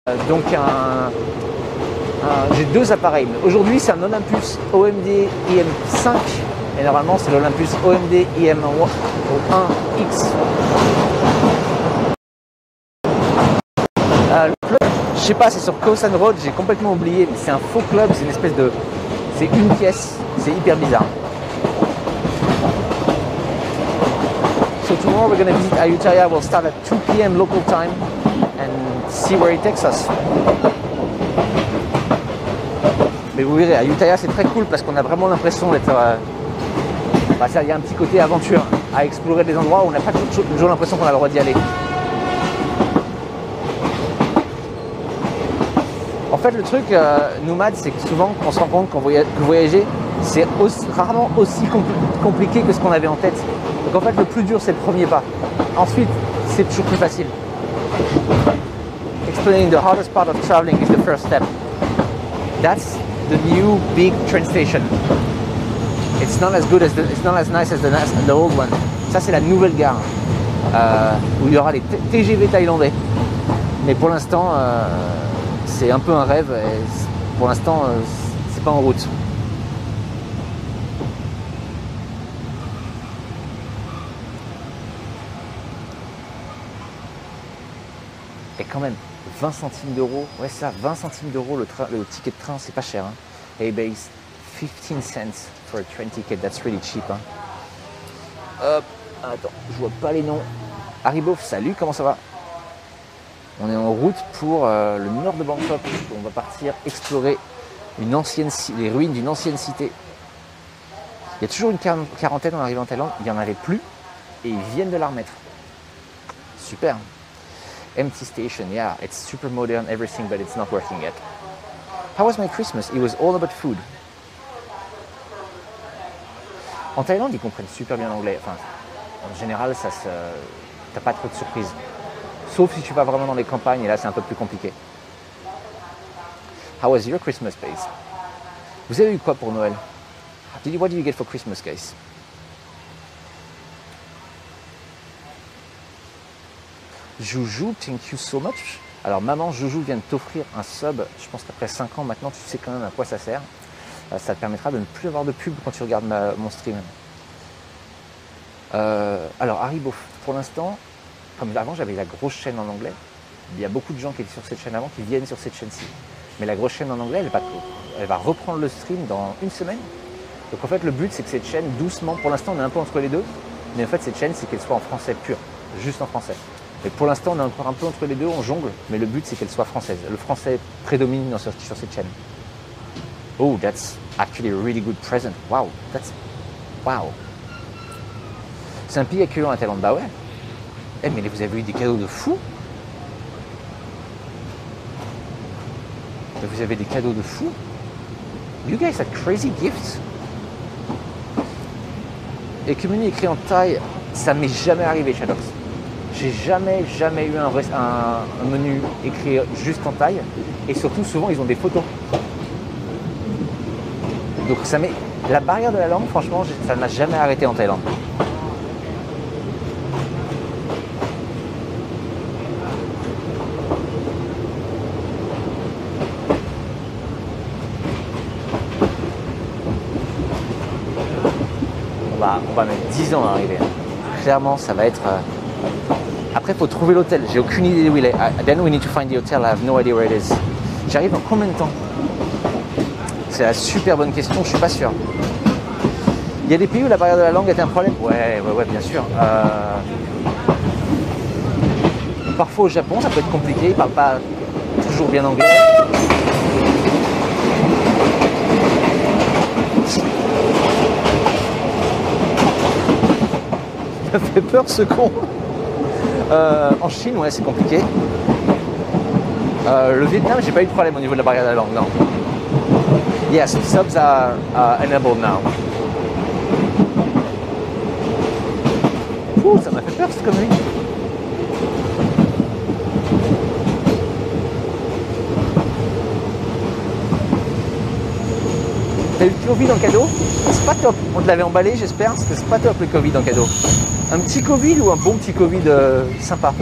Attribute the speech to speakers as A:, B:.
A: Donc j'ai deux appareils. Aujourd'hui c'est un Olympus OMD IM5 et normalement c'est l'Olympus OMD IM1X. Le club, je sais pas, c'est sur Cowsan Road, j'ai complètement oublié, mais c'est un faux club, c'est une espèce de... c'est une pièce, c'est hyper bizarre. So tomorrow we're going to visit Ayutthaya, we'll start at 2 p.m. local time and see where it takes us. Mais vous verrez, Ayutthaya c'est très cool parce qu'on a vraiment l'impression d'être... il y a un petit côté aventure à explorer des endroits où on n'a pas toujours l'impression qu'on a le droit d'y aller. En fait, le truc, nomade, c'est que souvent, on se rend compte que voyager, c'est rarement aussi compliqué que ce qu'on avait en tête. Donc en fait, le plus dur, c'est le premier pas. Ensuite, c'est toujours plus facile. Explaining the hardest part of traveling is the first step. That's the new big train station. It's not as good as it's not as nice as the old one. Ça, c'est la nouvelle gare où il y aura les TGV thaïlandais. Mais pour l'instant, c'est un peu un rêve. Et pour l'instant, c'est pas en route. Et quand même, 20 centimes d'euros, ouais ça, 20 centimes d'euros le ticket de train, c'est pas cher. Hein. Hey base, 15 cents for a train ticket, that's really cheap. Hein. Hop, attends, je vois pas les noms. Haribo, salut, comment ça va? On est en route pour le nord de Bangkok. On va partir explorer les ruines d'une ancienne cité. Il y a toujours une quarantaine en arrivant en Thaïlande, il n'y en avait plus et ils viennent de la remettre. Super. Empty station, yeah, it's super modern, everything, but it's not working yet. How was my Christmas? It was all about food. En Thaïlande, ils comprennent super bien l'anglais. Enfin, en général, t'as pas trop de surprises. Sauf si tu vas vraiment dans les campagnes, et là, c'est un peu plus compliqué. How was your Christmas, guys? Vous avez eu quoi pour Noël? What did you get for Christmas, guys? Joujou, thank you so much. Alors maman Joujou vient de t'offrir un sub, je pense qu'après 5 ans maintenant tu sais quand même à quoi ça sert. Ça te permettra de ne plus avoir de pub quand tu regardes mon stream. Alors Haribo, pour l'instant, comme avant j'avais la grosse chaîne en anglais, il y a beaucoup de gens qui étaient sur cette chaîne avant qui viennent sur cette chaîne-ci. Mais la grosse chaîne en anglais, elle va reprendre le stream dans une semaine. Donc en fait le but c'est que cette chaîne, doucement, pour l'instant on est un peu entre les deux, mais en fait cette chaîne c'est qu'elle soit en français pur, juste en français. Et pour l'instant, on est encore un peu entre les deux, on jongle, mais le but c'est qu'elle soit française. Le français prédomine sur cette chaîne. Oh, that's actually a really good present. Wow, wow. C'est un pays accueillant à Thaïlande, bah ouais. Eh, mais vous avez eu des cadeaux de fou. Vous avez des cadeaux de fou. You guys had crazy gifts. Et communiquer écrit en thaï, ça m'est jamais arrivé, Shadox. J'ai jamais eu un menu écrit juste en thaï. Et surtout, souvent, ils ont des photos. Donc, la barrière de la langue, franchement, ça ne m'a jamais arrêté en Thaïlande. On va mettre 10 ans à arriver. Clairement, ça va être... Après, il faut trouver l'hôtel. J'ai aucune idée où il est. Then we need to find the hotel. I have no idea where it is. J'arrive dans combien de temps? C'est la super bonne question. Je suis pas sûr. Il y a des pays où la barrière de la langue est un problème. Ouais, bien sûr. Parfois au Japon, ça peut être compliqué. Ils parlent pas toujours bien anglais. Ça fait peur ce con. En Chine, ouais, c'est compliqué. Le Vietnam, j'ai pas eu de problème au niveau de la barrière de la langue, non. Yes, subs are enabled now. Ouh, ça m'a fait peur cette connerie. T'as eu le Covid en cadeau? C'est pas top. On te l'avait emballé, j'espère, parce que c'est pas top le Covid en cadeau. Un petit Covid ou un bon petit Covid sympa?